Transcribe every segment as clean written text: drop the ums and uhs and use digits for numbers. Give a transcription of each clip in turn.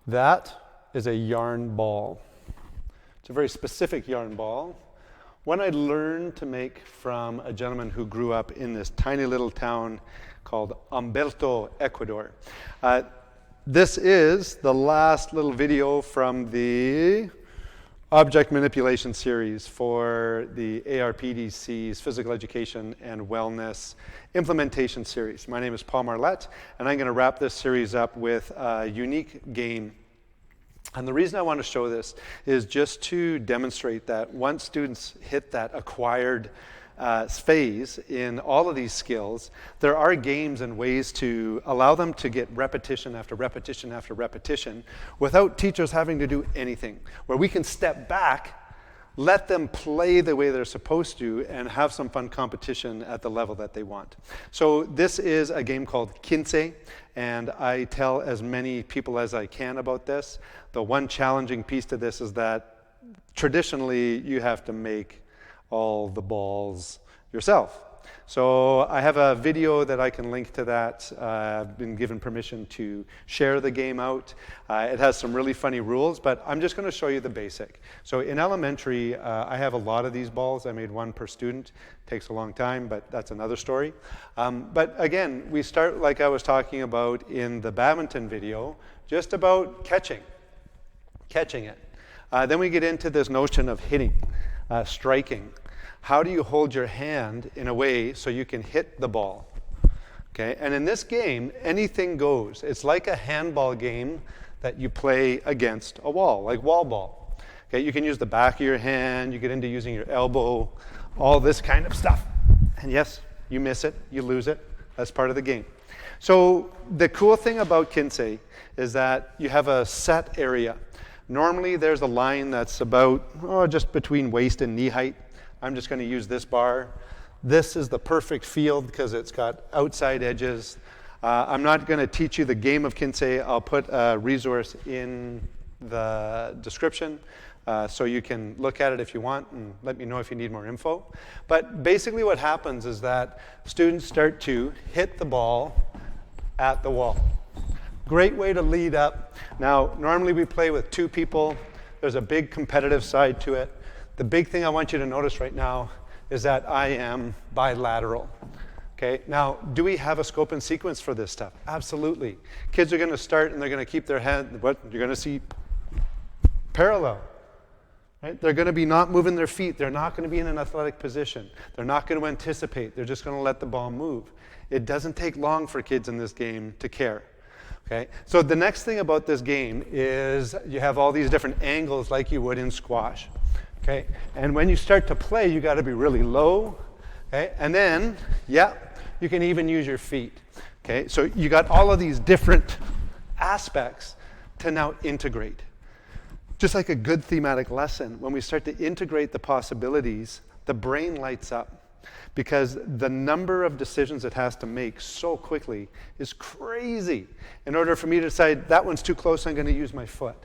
That is a yarn ball. It's a very specific yarn ball. One I learned to make from a gentleman who grew up in this tiny little town called Humberto, Ecuador. This is the last little video from the object manipulation series for the ARPDC's Physical Education and Wellness Implementation Series. My name is Paul Marlette, and I'm going to wrap this series up with a unique game. And the reason I want to show this is just to demonstrate that once students hit that acquired phase in all of these skills, there are games and ways to allow them to get repetition after repetition after repetition without teachers having to do anything, where we can step back, let them play the way they're supposed to, and have some fun competition at the level that they want. So this is a game called Quince, and I tell as many people as I can about this. The one challenging piece to this is that traditionally you have to make all the balls yourself. So I have a video that I can link to that. I've been given permission to share the game out. It has some really funny rules, but I'm just going to show you the basic. So in elementary, I have a lot of these balls. I made one per student. Takes a long time, but that's another story. But again, we start like I was talking about in the badminton video, just about catching it. Then we get into this notion of hitting, striking. How do you hold your hand in a way so you can hit the ball? Okay, and in this game, anything goes. It's like a handball game that you play against a wall, like wall ball. Okay, you can use the back of your hand, you get into using your elbow, all this kind of stuff. And yes, you miss it, you lose it. That's part of the game. So the cool thing about Quince is that you have a set area. Normally there's a line that's about just between waist and knee height. I'm just going to use this bar. This is the perfect field because it's got outside edges. I'm not going to teach you the game of Quince. I'll put a resource in the description so you can look at it if you want and let me know if you need more info. But basically what happens is that students start to hit the ball at the wall. Great way to lead up. Now, normally we play with two people. There's a big competitive side to it. The big thing I want you to notice right now is that I am bilateral. Okay, now, do we have a scope and sequence for this stuff? Absolutely. Kids are going to start and they're going to keep their head, what you're going to see parallel. Right? They're going to be not moving their feet. They're not going to be in an athletic position. They're not going to anticipate. They're just going to let the ball move. It doesn't take long for kids in this game to care. Okay, so the next thing about this game is you have all these different angles like you would in squash. Okay, and when you start to play, you got to be really low. Okay, and then, you can even use your feet. Okay, so you got all of these different aspects to now integrate. Just like a good thematic lesson, when we start to integrate the possibilities, the brain lights up. Because the number of decisions it has to make so quickly is crazy. In order for me to decide, that one's too close, I'm going to use my foot.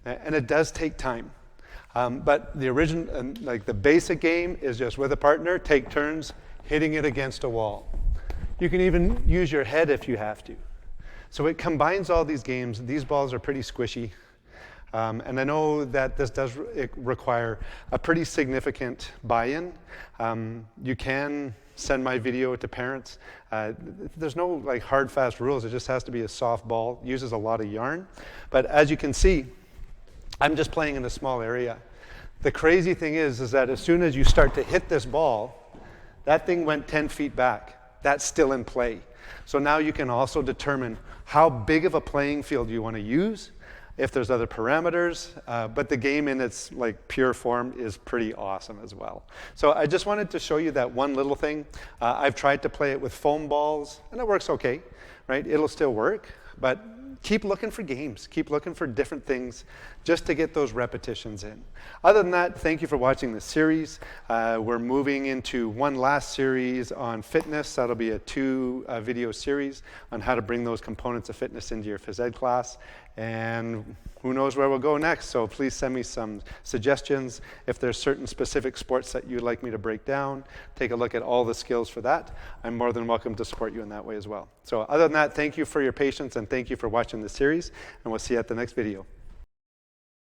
And it does take time. But the original, like the basic game is just with a partner, take turns hitting it against a wall. You can even use your head if you have to. So it combines all these games. These balls are pretty squishy. And I know that this does require a pretty significant buy-in. You can send my video to parents. There's no like hard, fast rules. It just has to be a soft ball. Uses a lot of yarn. But as you can see, I'm just playing in a small area. The crazy thing is that as soon as you start to hit this ball, that thing went 10 feet back. That's still in play. So now you can also determine how big of a playing field you want to use, if there's other parameters, but the game in its like pure form is pretty awesome as well. So I just wanted to show you that one little thing. I've tried to play it with foam balls, and it works okay, right? It'll still work, but keep looking for games. Keep looking for different things just to get those repetitions in. Other than that, thank you for watching this series. We're moving into one last series on fitness. That'll be a 2-video series on how to bring those components of fitness into your phys ed class. And who knows where we'll go next. So please send me some suggestions. If there's certain specific sports that you'd like me to break down, take a look at all the skills for that. I'm more than welcome to support you in that way as well. So other than that, thank you for your patience and and thank you for watching the series, and we'll see you at the next video.